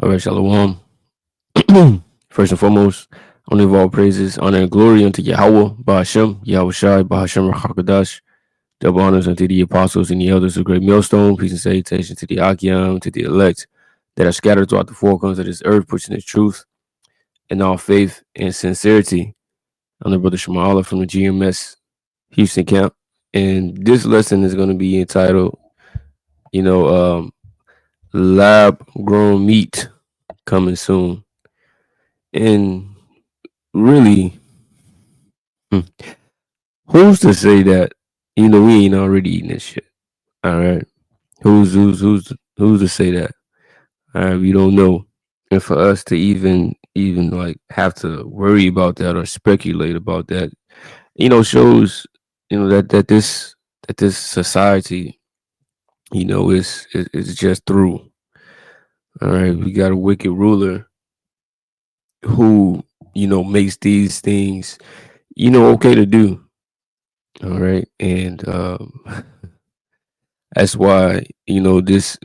All right, Shalom. First and foremost, I want to give all praises, honor, and glory unto Yahweh, Bahashem, Yahweh Shai, Bahashem Rakakadash. Double honors unto the apostles and the elders of Great Millstone. Peace and salutation to the Akim, to the elect that are scattered throughout the four corners of this earth, pushing the truth and all faith and sincerity. I'm the brother Shamala from the GMS Houston camp. And this lesson is going to be entitled, you know, Lab Grown Meat Coming Soon. And really, hmm, who's to say that we ain't already eating this shit? All right, who's to say that? All right, we don't know, and for us to even like have to worry about that or speculate about that, shows that this society, is just through. All right, we got a wicked ruler who makes these things okay to do. All right, and that's why this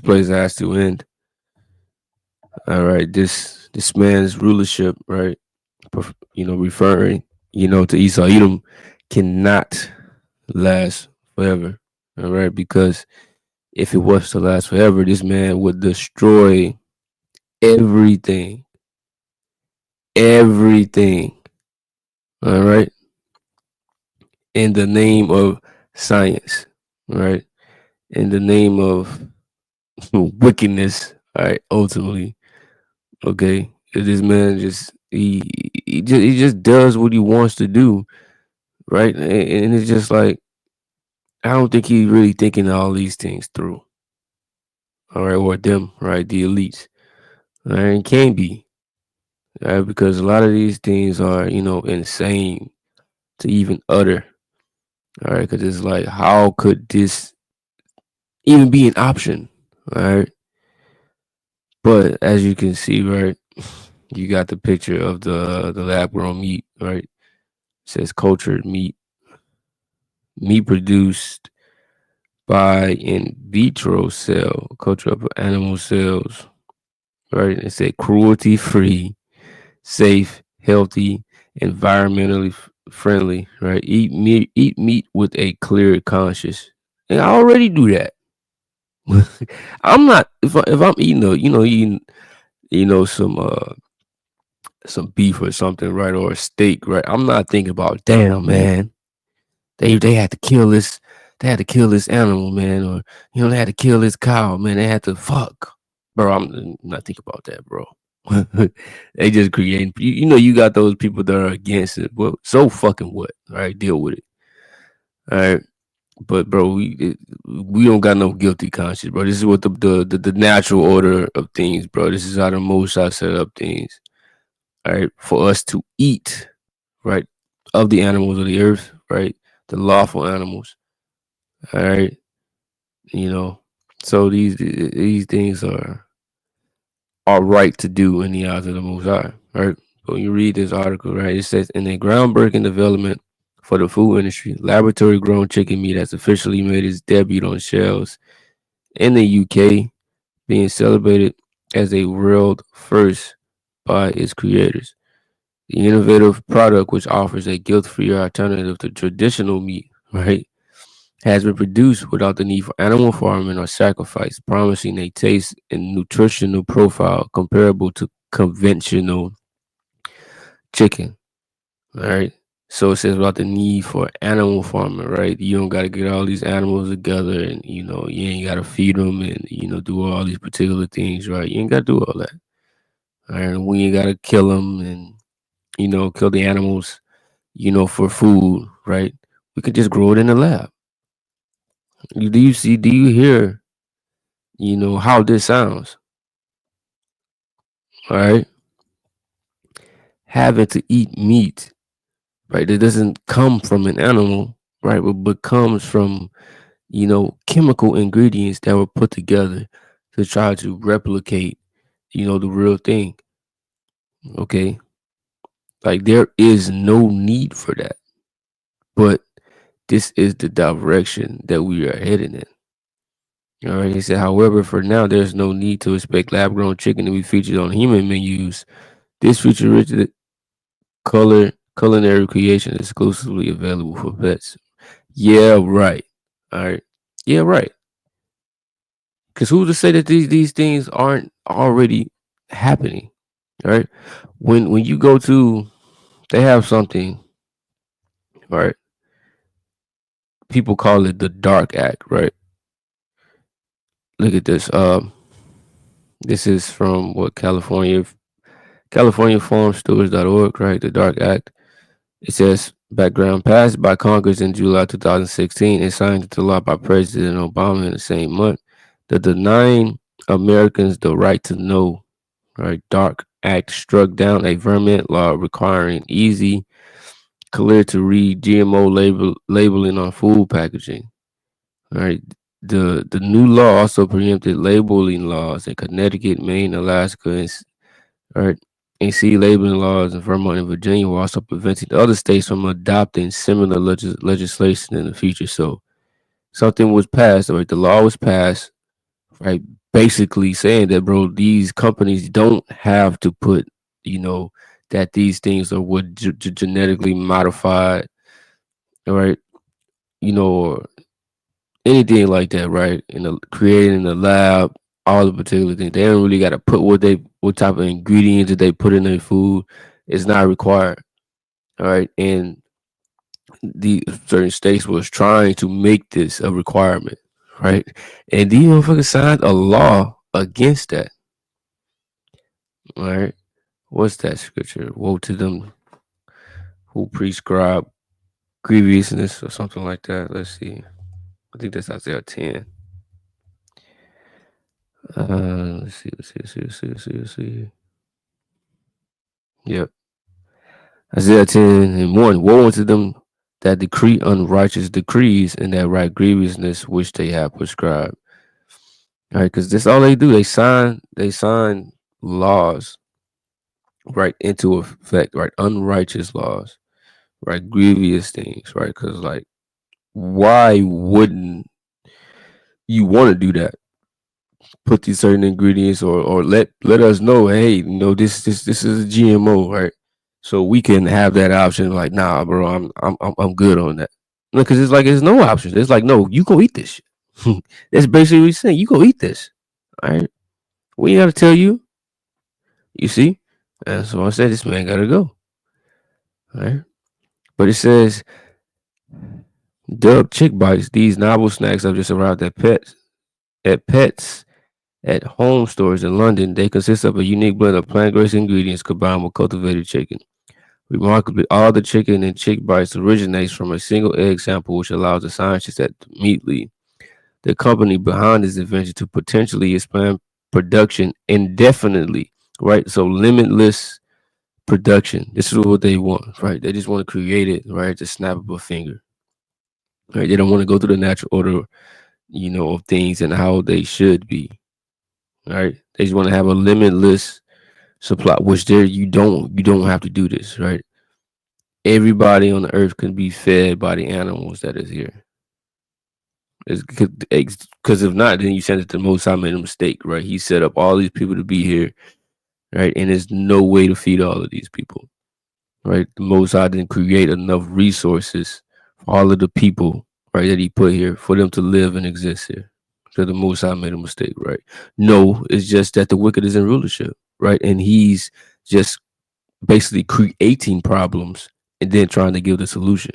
place has to end. All right, this man's rulership, right? Referring to Esau Edom, cannot last forever. All right, because if it was to last forever, this man would destroy everything, everything. All right, in the name of science. All right, in the name of wickedness. All right, ultimately. Okay, this man just does what he wants to do, right? And it's just like I don't think he's really thinking all these things through. All right, or them, right? The elites, all right, and can be, right? Because a lot of these things are insane to even utter. All right, because it's like, how could this even be an option? All right, but as you can see, right, you got the picture of the lab grown meat, right? It says cultured meat produced by in vitro cell culture of animal cells, right? It say cruelty free, safe, healthy, environmentally friendly, right? Eat meat with a clear conscience. And I already do that. I'm not if I'm eating some beef or something, right, or a steak, right? I'm not thinking about, damn man, they had to kill this. They had to kill this animal, man, or they had to kill this cow, man. They had to fuck, bro. I'm not thinking about that, bro. They just creating. You got those people that are against it. Well, so fucking what? All right, deal with it. All right, but bro, we don't got no guilty conscience, bro. This is what the natural order of things, bro. This is how the Most High set up things. All right, for us to eat, right, of the animals of the earth, right, the lawful animals. All right, you know. So these things are right to do in the eyes of the Most High, right? When you read this article, right, it says in a groundbreaking development for the food industry, laboratory grown chicken meat has officially made its debut on shelves in the UK, being celebrated as a world first by its creators. The innovative product, which offers a guilt-free alternative to traditional meat, right, has been produced without the need for animal farming or sacrifice, promising a taste and nutritional profile comparable to conventional chicken. All right. So it says about the need for animal farming, right? You don't got to get all these animals together and, you ain't got to feed them and, do all these particular things, right? You ain't got to do all that. All right. We ain't got to kill them and, kill the animals, for food, right? We could just grow it in the lab. Do you hear how this sounds, all right? Having to eat meat, right? That doesn't come from an animal, right? But comes from, chemical ingredients that were put together to try to replicate, the real thing. Okay. Like there is no need for that. But this is the direction that we are heading in. All right. He said, however, for now, there's no need to expect lab grown chicken to be featured on human menus. This feature rich culinary creation is exclusively available for pets. Yeah, right. All right. Yeah, right. Because who's to say that these things aren't already happening? All right. When you go to, they have something, right? People call it the Dark Act, right? Look at this. This is from what CaliforniaFarmStores.org, right? The Dark Act. It says background passed by Congress in July 2016 and signed into law by President Obama in the same month. The denying Americans the right to know, right? Dark Act struck down a Vermont law requiring easy, clear to read GMO labeling on food packaging. Right. The new law also preempted labeling laws in Connecticut, Maine, Alaska, right, and sea labeling laws in Vermont and Virginia, while also preventing other states from adopting similar legislation in the future. So something was passed, right? The law was passed, right? Basically saying that, bro, these companies don't have to put, you know, that these things are what genetically modified, right? You know, or anything like that, right? In the created in the lab, all the particular things. They don't really got to put what type of ingredients that they put in their food. It's not required, all right. And the certain states was trying to make this a requirement, right? And these motherfuckers signed a law against that, all right. What's that scripture? Woe to them who prescribe grievousness or something like that. Let's see. I think that's Isaiah 10. Let's see. Let's see. Yep. Isaiah 10 and 1. Woe unto them that decree unrighteous decrees and that write grievousness which they have prescribed. All right, because that's all they do. They sign laws right into effect, right? Unrighteous laws, right? Grievous things, right? Because like, why wouldn't you want to do that? Put these certain ingredients or let us know, hey, this is a GMO, right? So we can have that option. Like, nah, bro, I'm good on that. No, because it's like it's no option. It's like, no, you go eat this shit. That's basically what he's saying. You go eat this. All right. We ain't gotta tell you. You see? And so I said this man gotta go. All right. But it says Dub Chick Bites, these novel snacks have just arrived at pets at home stores in London. They consist of a unique blend of plant-based ingredients combined with cultivated chicken. Remarkably, all the chicken in Chick Bites originates from a single egg sample, which allows the scientists at Meatly, the company behind this invention, to potentially expand production indefinitely. Right, so limitless production. This is what they want. Right, they just want to create it. Right, the snap of a finger. Right, they don't want to go through the natural order, of things and how they should be. Right, they just want to have a limitless supply, which there you don't have to do this. Right, everybody on the earth can be fed by the animals that is here. Because if not, then you send it to Most High made a mistake, right? He set up all these people to be here, right? And there's no way to feed all of these people, right? The Most High didn't create enough resources for all of the people, right, that He put here for them to live and exist here. So the Most High made a mistake, right? No, it's just that the wicked is in rulership, right? And He's just basically creating problems and then trying to give the solution.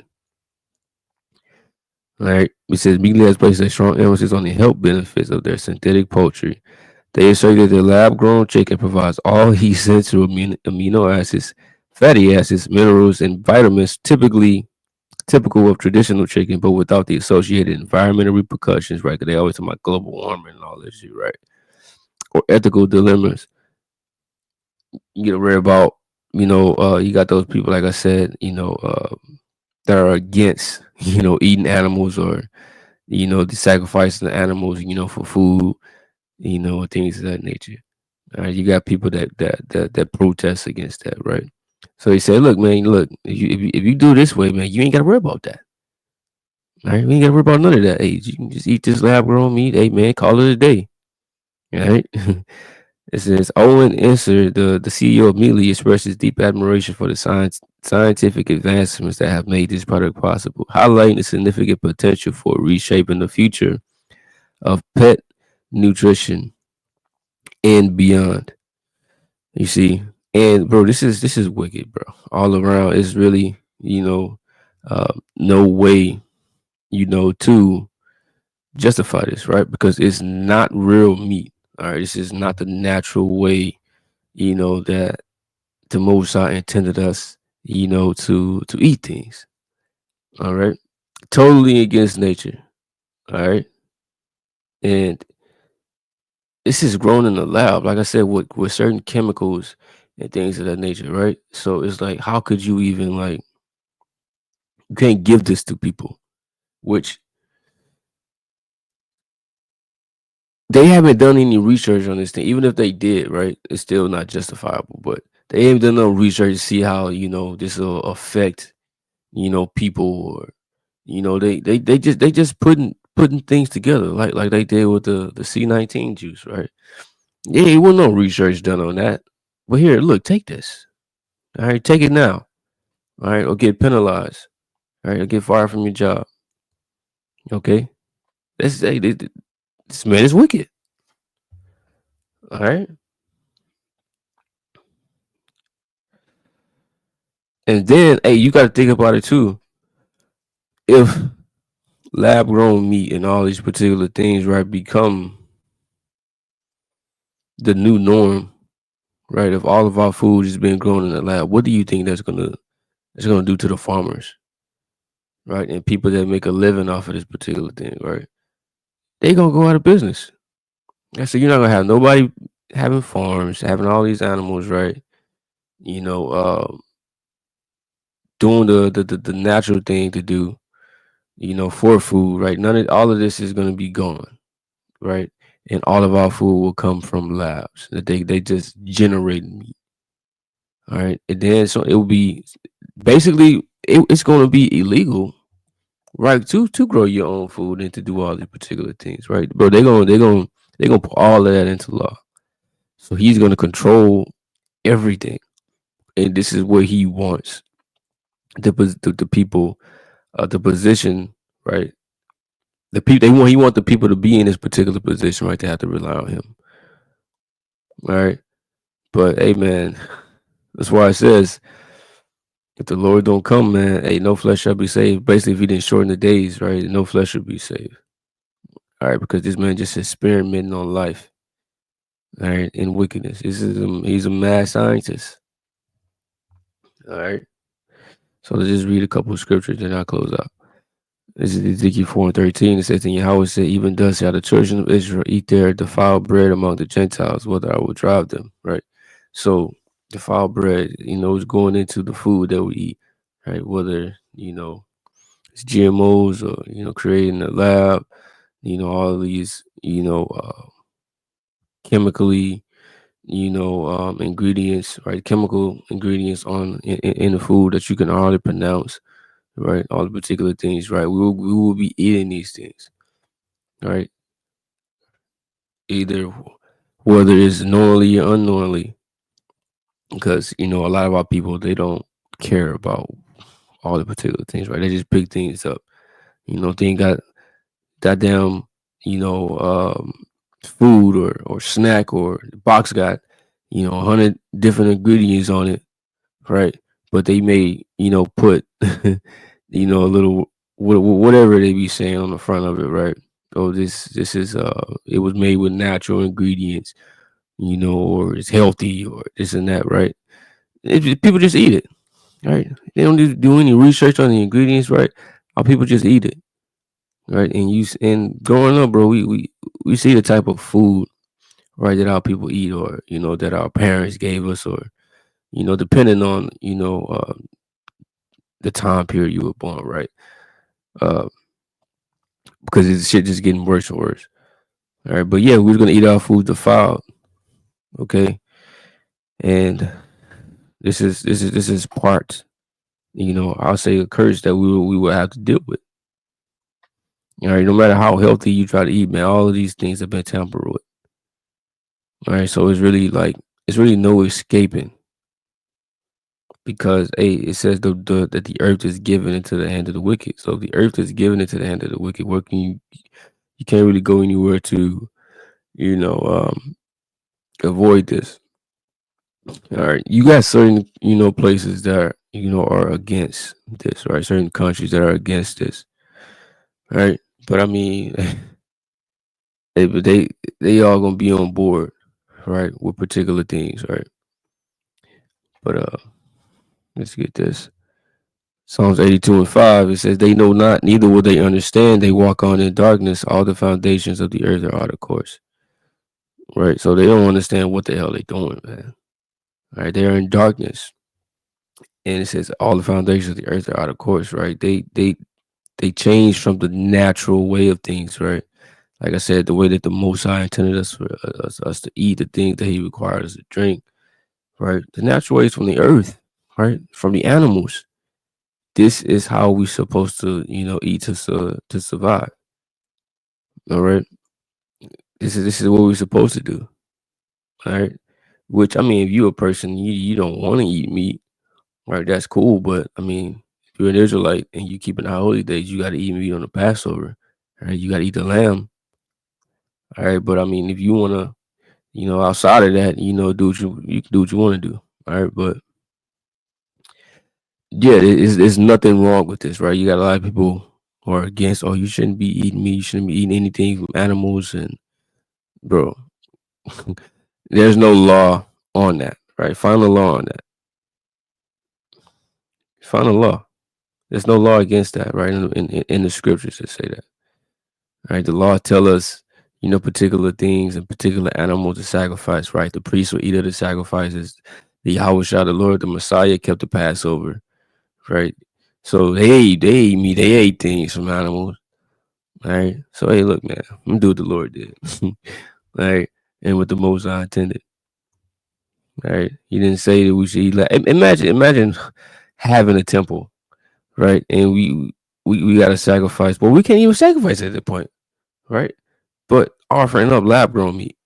Right? It says Mealy has placed a strong emphasis on the health benefits of their synthetic poultry. They assert that their lab grown chicken provides all essential amino acids, fatty acids, minerals, and vitamins typical of traditional chicken, but without the associated environmental repercussions, right? Because they always talk about global warming and all this shit, right? Or ethical dilemmas. You get read about, you got those people, like I said, that are against, eating animals or the sacrificing the animals, for food, things of that nature. All right, you got people that protest against that, right? So he said, "Look, man, look, if you do this way, man, you ain't got to worry about that, All right, we ain't got to worry about none of that. Hey, you can just eat this lab grown meat. Hey, man, call it a day. All right. It says Owen Ensor, the CEO, immediately expressed his deep admiration for the scientific advancements that have made this product possible, highlighting the significant potential for reshaping the future of pet nutrition and beyond. You see, and bro, this is wicked, bro. All around, it's really no way to justify this, right? Because it's not real meat. All right, this is not the natural way that the Most High intended us, to eat things. All right, totally against nature. All right, and this is grown in the lab, like I said, with certain chemicals and things of that nature, right? So it's like, how could you even like you can't give this to people, which they haven't done any research on this thing. Even if they did, right, it's still not justifiable. But they haven't done no research to see how this will affect people, or they just putting things together like they did with the C19 juice, right? Yeah, it wasn't no research done on that. But here, look, take this. All right, take it now. All right, or get penalized. All right, or get fired from your job. Okay, this man is wicked. All right, and then hey, you got to think about it too. If lab grown meat and all these particular things, right, become the new norm, right? If all of our food is being grown in the lab, what do you think that's gonna do to the farmers, right? And people that make a living off of this particular thing, right? They gonna go out of business. And so you're not gonna have nobody having farms, having all these animals, right? You know, doing the natural thing to do, for food, right? None of all of this is gonna be gone, right? And all of our food will come from labs that they just generate meat. All right. And then so it will be basically it's gonna be illegal, right, to grow your own food and to do all these particular things, right? Bro, they're gonna put all of that into law. So he's gonna control everything. And this is what he wants the people, the position, right? The people he want the people to be in this particular position, right? They have to rely on him. All right. But hey man, that's why it says if the Lord don't come, man, hey, no flesh shall be saved. Basically, if he didn't shorten the days, right, no flesh should be saved. All right, because this man just experimenting on life, all right, in wickedness. He's a mad scientist. All right. So let's just read a couple of scriptures and I'll close out. This is Ezekiel 4:13. It says, and Yahweh said, even thus shall the children of Israel eat their defiled bread among the Gentiles, whether I will drive them. Right. So defiled bread, is going into the food that we eat, right? Whether, it's GMOs or, created in the lab, all of these, chemically, ingredients, right? Chemical ingredients in the food that you can hardly pronounce, right? All the particular things, right? We will be eating these things, right? Either whether it's knowingly or unknowingly, because a lot of our people they don't care about all the particular things, right? They just pick things up. They ain't got goddamn, food or snack or box got 100 different ingredients on it, right? But they may put a little whatever they be saying on the front of it, right? Oh, this is it was made with natural ingredients, or it's healthy or this and that, right? People just eat it, right? They don't do any research on the ingredients, right? Our people just eat it, right? And growing up, bro, we see the type of food, right, that our people eat, or that our parents gave us, or depending on the time period you were born, right? Uh, because this shit just getting worse and worse. All right, but yeah, we're gonna eat our food defiled, okay? And this is part, I'll say a curse that we will have to deal with. All right, no matter how healthy you try to eat, man, all of these things have been tampered with. All right, so it's really no escaping because it says that the earth is given into the hand of the wicked. So if the earth is given into the hand of the wicked, where can you can't really go anywhere to you know avoid this. All right, you got certain places that are against this, right? Certain countries that are against this, right? But I mean, they all gonna be on board, right, with particular things, right? But let's get this. Psalms 82:5. It says, "They know not, neither will they understand. They walk on in darkness. All the foundations of the earth are out of course." Right. So they don't understand what the hell they doing, man. All right. They are in darkness, and it says all the foundations of the earth are out of course. Right. They change from the natural way of things. Right. Like I said, the way that the Most High intended us for us to eat, the things that He required us to drink. Right. The natural ways from the earth. Right. From the animals. This is how we supposed to eat to survive. All right. This is what we're supposed to do. All right. Which I mean, if you're a person you don't want to eat meat, right? That's cool. But I mean, if you're an Israelite and you keeping the holy days, you got to eat meat on the Passover. All right. You got to eat the lamb. All right. But I mean, if you wanna, outside of that, do what you can do what you want to do. All right. But yeah, there's nothing wrong with this, right? You got a lot of people who are against. Oh, you shouldn't be eating meat. You shouldn't be eating anything from animals. And bro, there's no law on that, right? Find a law on that. Find a law. There's no law against that, right? In the scriptures that say that, right? The law tell us, particular things and particular animals to sacrifice, right? The priest will eat of the sacrifices. The Yahweh the Lord, the Messiah kept the Passover, right? So they ate meat, they ate things from animals, right? So hey, look, man, I'm gonna do what the Lord did, right? And what the Most High intended, right? He didn't say that we should eat. Like, imagine having a temple, right? And we got to sacrifice, but we can't even sacrifice at that point, right? But offering up lab grown meat,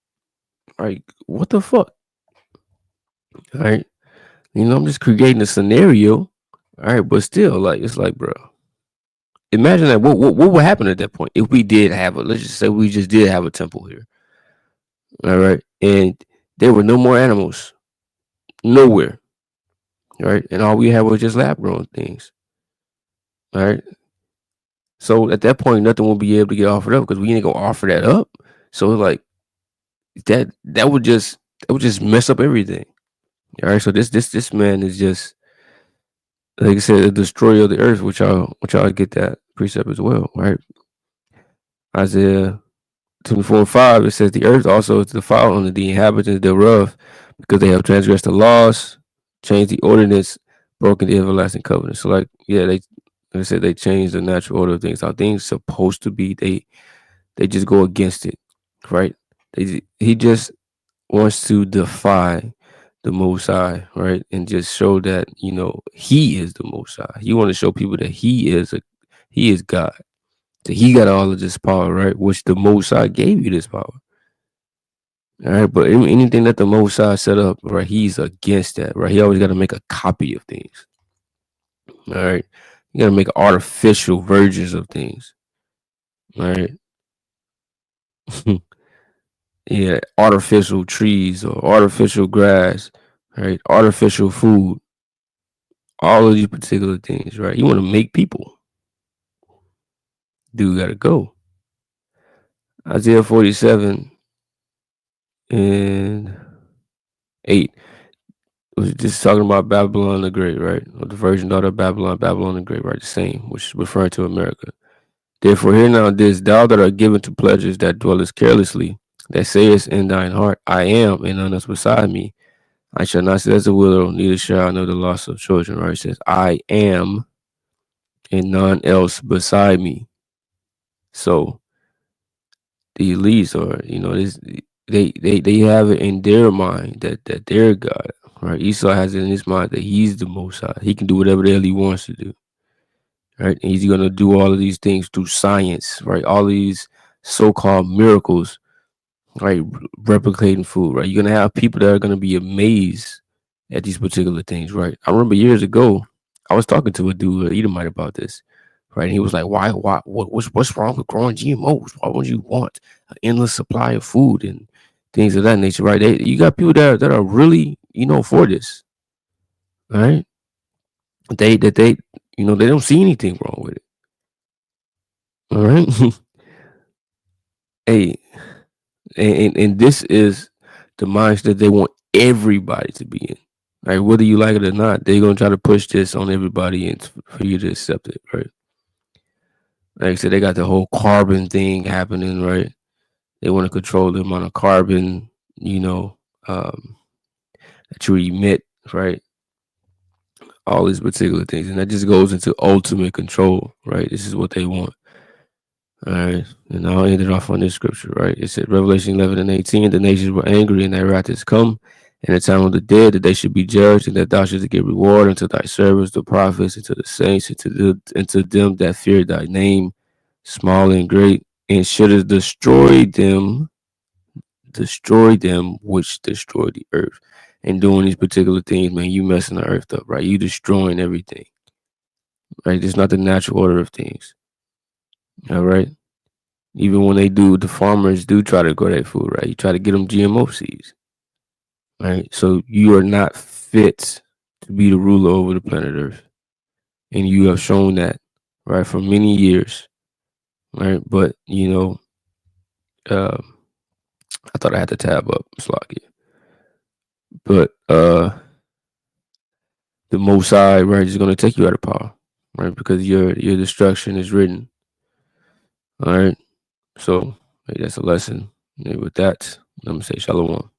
right? What the fuck, right? I'm just creating a scenario, all right? But still, like it's like, bro, imagine that. What would happen at that point if we did have a? Let's just say we just did have a temple here, all right? And there were no more animals, nowhere, right? And all we had was just lab grown things, all right? So at that point, nothing will be able to get offered up because we ain't gonna offer that up. So like that would just mess up everything. All right. So this man is just like I said, a destroyer of the earth, which y'all get that precept as well, right? Isaiah 24:5, it says the earth also is defiled under the inhabitants thereof, because they have transgressed the laws, changed the ordinance, broken the everlasting covenant. So yeah, like I said, they changed the natural order of things. How things supposed to be, they just go against it, right? He just wants to defy the Most High, right, and just show that He is the Most High. You want to show people that He is God, that He got all of this power, right? Which the Most High gave you this power, all right. But anything that the Most High set up, right, He's against that, right? He always got to make a copy of things, all right. You got to make artificial versions of things, all right. Yeah, artificial trees or artificial grass, right? Artificial food, all of these particular things, right? You want to make people. Dude gotta go. Isaiah 47 and 8 was just talking about Babylon the Great, right? Or the virgin daughter of Babylon, Babylon the Great, right? The same, which is referring to America. Therefore, hear now this, thou that art given to pleasures that dwellest carelessly, that sayest in thine heart, I am, and none else beside me. I shall not sit as a widow, neither shall I know the loss of children, right? It says, I am, and none else beside me. So the elites are, this they have it in their mind that they're God, right? Esau has it in his mind that he's the Most High. He can do whatever the hell he wants to do, right? And he's gonna do all of these things through science, right? All these so-called miracles, right? Replicating food, right? You're gonna have people that are gonna be amazed at these particular things, right? I remember years ago, I was talking to a dude, an Edomite, about this, right? And he was like, "Why, what's wrong with growing GMOs? Why would you want an endless supply of food and things of that nature, right?" You got people that are really, for this, right? They, they don't see anything wrong with it, all right? Hey, and this is the mindset they want everybody to be in. Like, whether you like it or not, they're gonna try to push this on everybody and for you to accept it, right? Like I said, they got the whole carbon thing happening, right? They want to control the amount of carbon, you know, um, that you emit, right? All these particular things, and that just goes into ultimate control, right? This is what they want. All right, and I'll end it off on this scripture, right? It said, Revelation 11:18, the nations were angry, and their wrath is come, and the time of the dead, that they should be judged, and that thou shouldst give reward unto thy servants, the prophets, and to the saints, and to them that fear thy name, small and great, and shouldest destroy them which destroy the earth. And doing these particular things, man, you messing the earth up, right? You destroying everything, right? It's not the natural order of things, all right? Even when the farmers do try to grow that food, right? You try to get them GMO seeds, right? So you are not fit to be the ruler over the planet Earth, and you have shown that, right, for many years, right? But um, I thought I had the tab up, Slocky, but the Most High, right, is going to take you out of power, right? Because your destruction is written, all right. So hey, that's a lesson. And with that, I'm gonna say shalom.